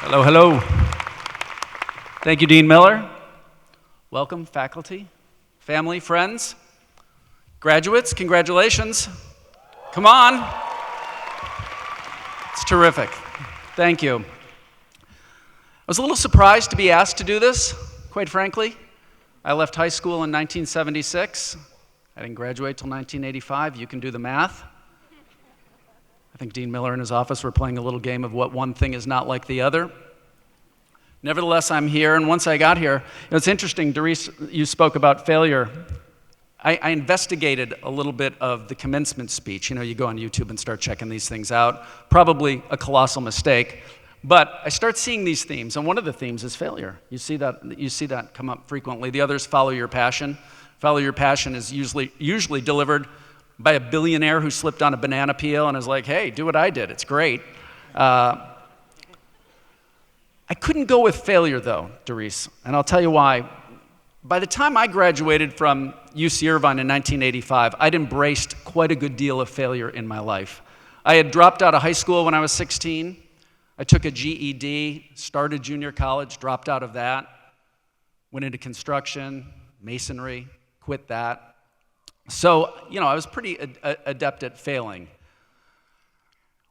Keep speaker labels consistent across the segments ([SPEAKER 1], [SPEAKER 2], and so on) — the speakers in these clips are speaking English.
[SPEAKER 1] Hello, hello. Thank you, Dean Miller. Welcome, faculty, family, friends, graduates, congratulations. Come on. It's terrific. Thank you. I was a little surprised to be asked to do this, quite frankly. I left high school in 1976. I didn't graduate till 1985. You can do the math. I think Dean Miller and his office were playing a little game of what one thing is not like the other. Nevertheless, I'm here, and once I got here, it's interesting, Doris, you spoke about failure. I investigated a little bit of the commencement speech. You know, you go on YouTube and start checking these things out. Probably a colossal mistake, but I start seeing these themes, and one of the themes is failure. You see that come up frequently. The other is follow your passion. Follow your passion is usually delivered by a billionaire who slipped on a banana peel and is like, hey, do what I did, it's great. I couldn't go with failure though, Doris, and I'll tell you why. By the time I graduated from UC Irvine in 1985, I'd embraced quite a good deal of failure in my life. I had dropped out of high school when I was 16. I took a GED, started junior college, dropped out of that, went into construction, masonry, quit that. So, I was pretty adept at failing.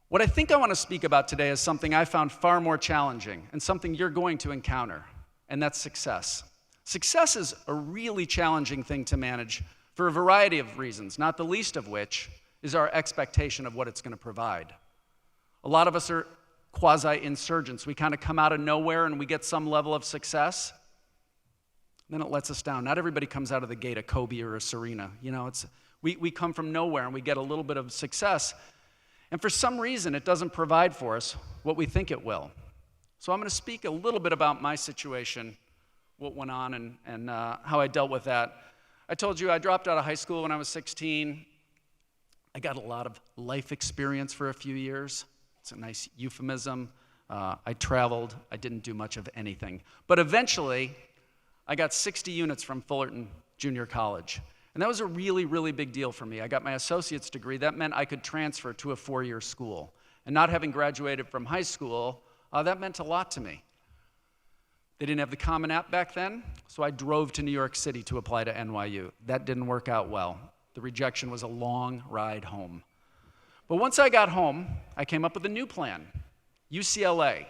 [SPEAKER 1] What I think I want to speak about today is something I found far more challenging and something you're going to encounter, and that's success. Success is a really challenging thing to manage for a variety of reasons, not the least of which is our expectation of what it's going to provide. A lot of us are quasi-insurgents. We kind of come out of nowhere and we get some level of success. Then it lets us down. Not everybody comes out of the gate a Kobe or a Serena. We come from nowhere and we get a little bit of success. And for some reason, it doesn't provide for us what we think it will. So I'm going to speak a little bit about my situation, what went on, and how I dealt with that. I told you I dropped out of high school when I was 16. I got a lot of life experience for a few years. It's a nice euphemism. I traveled. I didn't do much of anything. But eventually, I got 60 units from Fullerton Junior College. And that was a really, really big deal for me. I got my associate's degree. That meant I could transfer to a four-year school. And not having graduated from high school, that meant a lot to me. They didn't have the Common App back then, so I drove to New York City to apply to NYU. That didn't work out well. The rejection was a long ride home. But once I got home, I came up with a new plan. UCLA.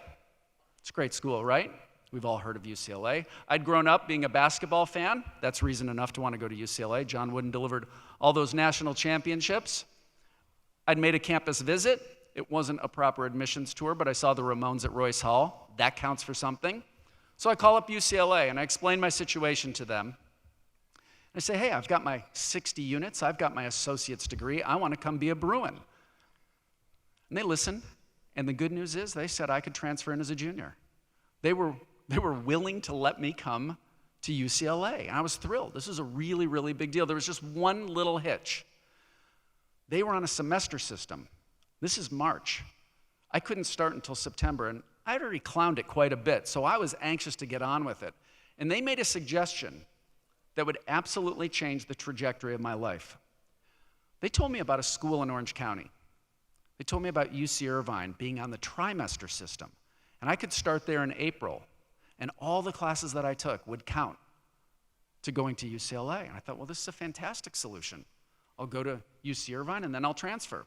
[SPEAKER 1] It's a great school, right? We've all heard of UCLA. I'd grown up being a basketball fan. That's reason enough to want to go to UCLA. John Wooden delivered all those national championships. I'd made a campus visit. It wasn't a proper admissions tour, but I saw the Ramones at Royce Hall. That counts for something. So I call up UCLA and I explain my situation to them. I say, hey, I've got my 60 units. I've got my associate's degree. I want to come be a Bruin. And they listened. And the good news is they said I could transfer in as a junior. They were willing to let me come to UCLA, and I was thrilled. This was a really, really big deal. There was just one little hitch. They were on a semester system. This is March. I couldn't start until September, and I'd already clowned it quite a bit, so I was anxious to get on with it. And they made a suggestion that would absolutely change the trajectory of my life. They told me about a school in Orange County. They told me about UC Irvine being on the trimester system, and I could start there in April. And all the classes that I took would count to going to UCLA. And I thought, well, this is a fantastic solution. I'll go to UC Irvine and then I'll transfer.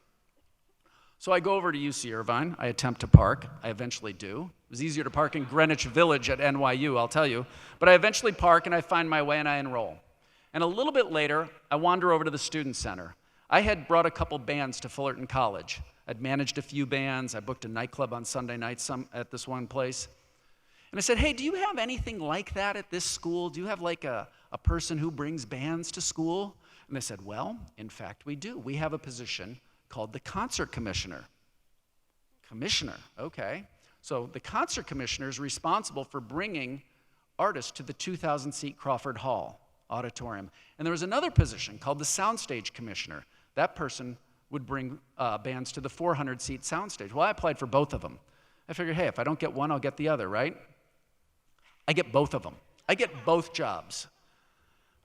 [SPEAKER 1] So I go over to UC Irvine. I attempt to park. I eventually do. It was easier to park in Greenwich Village at NYU, I'll tell you. But I eventually park and I find my way and I enroll. And a little bit later, I wander over to the Student Center. I had brought a couple bands to Fullerton College. I'd managed a few bands. I booked a nightclub on Sunday nights at this one place. And I said, hey, do you have anything like that at this school? Do you have like a person who brings bands to school? And they said, well, in fact, we do. We have a position called the concert commissioner. Commissioner, okay. So the concert commissioner is responsible for bringing artists to the 2,000-seat Crawford Hall auditorium. And there was another position called the soundstage commissioner. That person would bring bands to the 400-seat soundstage. Well, I applied for both of them. I figured, hey, if I don't get one, I'll get the other, right? I get both of them. I get both jobs.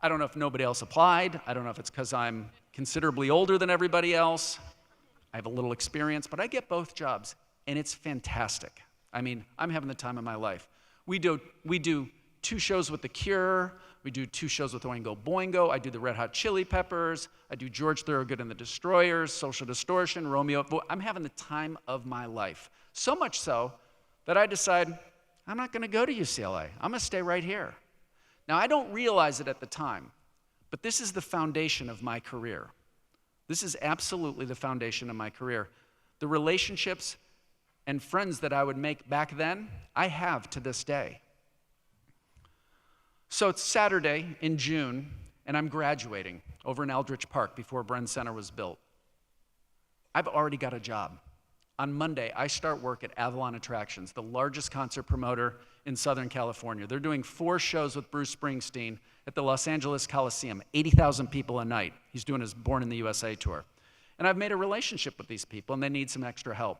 [SPEAKER 1] I don't know if nobody else applied. I don't know if it's because I'm considerably older than everybody else. I have a little experience, but I get both jobs, and it's fantastic. I mean, I'm having the time of my life. We do 2 shows with The Cure. We do 2 shows with Oingo Boingo. I do the Red Hot Chili Peppers. I do George Thorogood and the Destroyers, Social Distortion, Romeo. I'm having the time of my life. So much so that I decide I'm not going to go to UCLA. I'm going to stay right here. Now, I don't realize it at the time, but this is the foundation of my career. This is absolutely the foundation of my career. The relationships and friends that I would make back then, I have to this day. So it's Saturday in June, and I'm graduating over in Eldridge Park before Bren Center was built. I've already got a job. On Monday, I start work at Avalon Attractions, the largest concert promoter in Southern California. They're doing 4 shows with Bruce Springsteen at the Los Angeles Coliseum, 80,000 people a night. He's doing his Born in the USA tour. And I've made a relationship with these people, and they need some extra help.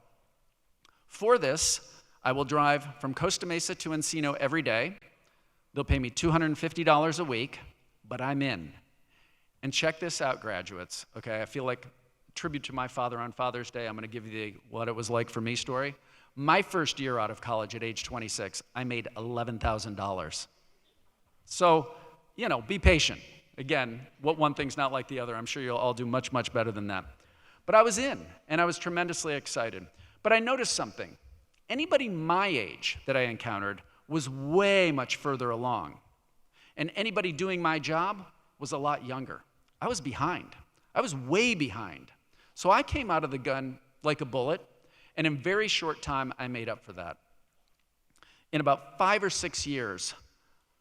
[SPEAKER 1] For this, I will drive from Costa Mesa to Encino every day. They'll pay me $250 a week, but I'm in. And check this out, graduates, okay? I feel like tribute to my father on Father's Day, I'm going to give you the what it was like for me story. My first year out of college at age 26, I made $11,000. So, be patient. Again, what one thing's not like the other. I'm sure you'll all do much, much better than that. But I was in, and I was tremendously excited. But I noticed something. Anybody my age that I encountered was way much further along. And anybody doing my job was a lot younger. I was behind. I was way behind. So I came out of the gun like a bullet, and in very short time, I made up for that. In about 5 or 6 years,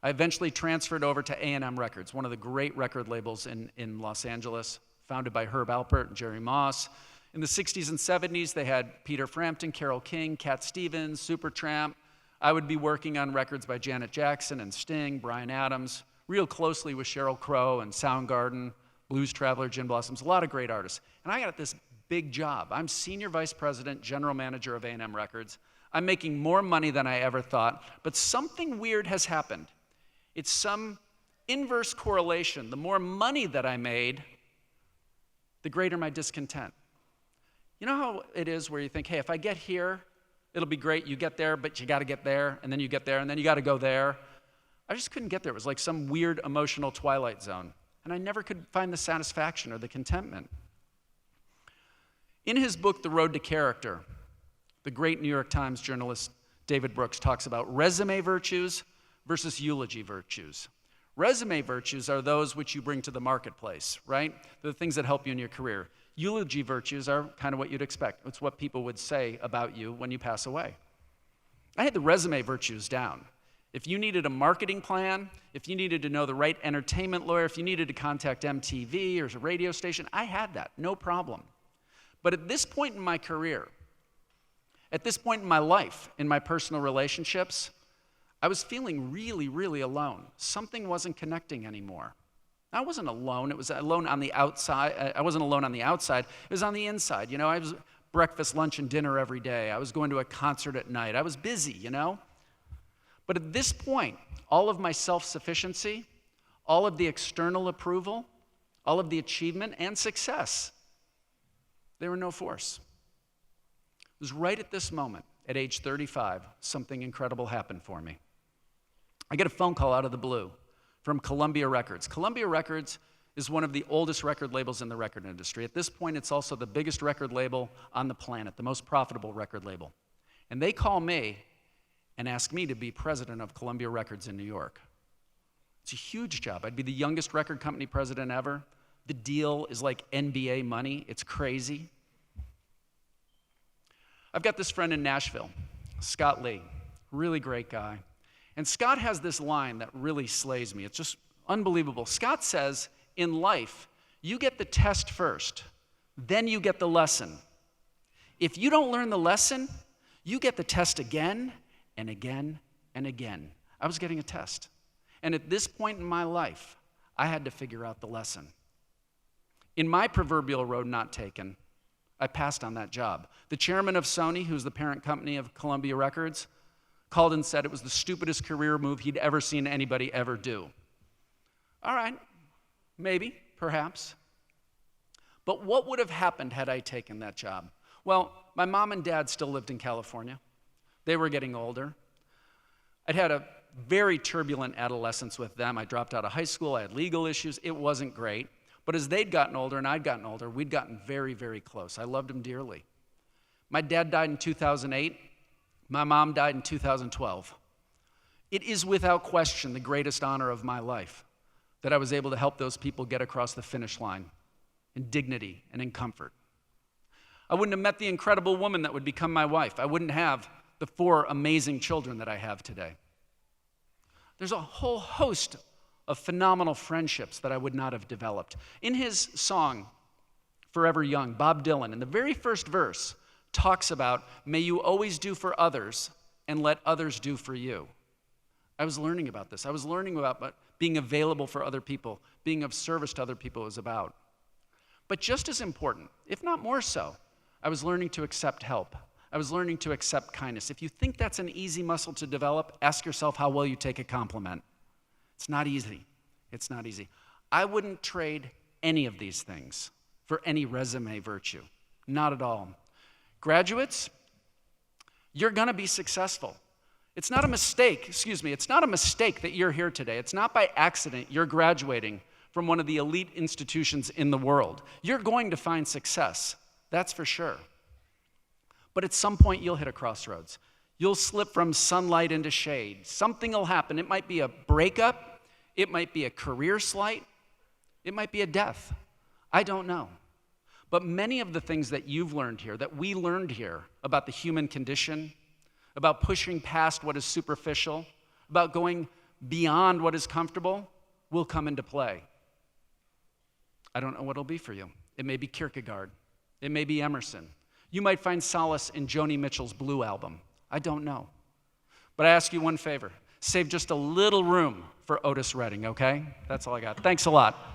[SPEAKER 1] I eventually transferred over to A&M Records, one of the great record labels in Los Angeles, founded by Herb Alpert and Jerry Moss. In the 60s and 70s, they had Peter Frampton, Carole King, Cat Stevens, Supertramp. I would be working on records by Janet Jackson and Sting, Bryan Adams, real closely with Sheryl Crow and Soundgarden, Blues Traveler, Gin Blossoms, a lot of great artists. And I got this big job. I'm Senior Vice President, General Manager of A&M Records. I'm making more money than I ever thought, but something weird has happened. It's some inverse correlation. The more money that I made, the greater my discontent. You know how it is where you think, hey, if I get here, it'll be great. You get there, but you got to get there, and then you get there, and then you got to go there. I just couldn't get there. It was like some weird emotional twilight zone, and I never could find the satisfaction or the contentment. In his book, The Road to Character, the great New York Times journalist David Brooks talks about resume virtues versus eulogy virtues. Resume virtues are those which you bring to the marketplace, right? They're the things that help you in your career. Eulogy virtues are kind of what you'd expect. It's what people would say about you when you pass away. I had the resume virtues down. If you needed a marketing plan, if you needed to know the right entertainment lawyer, if you needed to contact MTV or a radio station, I had that, no problem. But at this point in my career, at this point in my life, in my personal relationships, I was feeling really, really alone. Something wasn't connecting anymore. I wasn't alone. It was alone on the outside. I wasn't alone on the outside. It was on the inside. I was breakfast, lunch, and dinner every day. I was going to a concert at night. I was busy, But at this point, all of my self-sufficiency, all of the external approval, all of the achievement and success, they were no force. It was right at this moment, at age 35, something incredible happened for me. I get a phone call out of the blue from Columbia Records. Columbia Records is one of the oldest record labels in the record industry. At this point, it's also the biggest record label on the planet, the most profitable record label. And they call me and ask me to be president of Columbia Records in New York. It's a huge job. I'd be the youngest record company president ever. The deal is like NBA money. It's crazy. I've got this friend in Nashville, Scott Lee, really great guy. And Scott has this line that really slays me. It's just unbelievable. Scott says, in life, you get the test first, then you get the lesson. If you don't learn the lesson, you get the test again and again and again. I was getting a test. And at this point in my life, I had to figure out the lesson. In my proverbial road not taken, I passed on that job. The chairman of Sony, who's the parent company of Columbia Records, called and said it was the stupidest career move he'd ever seen anybody ever do. All right, maybe, perhaps. But what would have happened had I taken that job? Well, my mom and dad still lived in California. They were getting older. I'd had a very turbulent adolescence with them. I dropped out of high school. I had legal issues. It wasn't great. But as they'd gotten older and I'd gotten older, we'd gotten very, very close. I loved them dearly. My dad died in 2008. My mom died in 2012. It is without question the greatest honor of my life that I was able to help those people get across the finish line in dignity and in comfort. I wouldn't have met the incredible woman that would become my wife. I wouldn't have the 4 amazing children that I have today. There's a whole host of phenomenal friendships that I would not have developed. In his song, Forever Young, Bob Dylan, in the very first verse, talks about, may you always do for others and let others do for you. I was learning about this. I was learning about what being available for other people, being of service to other people is about. But just as important, if not more so, I was learning to accept help. I was learning to accept kindness. If you think that's an easy muscle to develop, ask yourself how well you take a compliment. It's not easy. It's not easy. I wouldn't trade any of these things for any resume virtue. Not at all. Graduates, you're going to be successful. It's not a mistake, it's not a mistake that you're here today. It's not by accident you're graduating from one of the elite institutions in the world. You're going to find success, that's for sure. But at some point you'll hit a crossroads. You'll slip from sunlight into shade. Something will happen. It might be a breakup. It might be a career slight. It might be a death. I don't know. But many of the things that you've learned here, that we learned here about the human condition, about pushing past what is superficial, about going beyond what is comfortable, will come into play. I don't know what it'll be for you. It may be Kierkegaard. It may be Emerson. You might find solace in Joni Mitchell's Blue album. I don't know. But I ask you one favor. Save just a little room for Otis Redding, okay? That's all I got. Thanks a lot.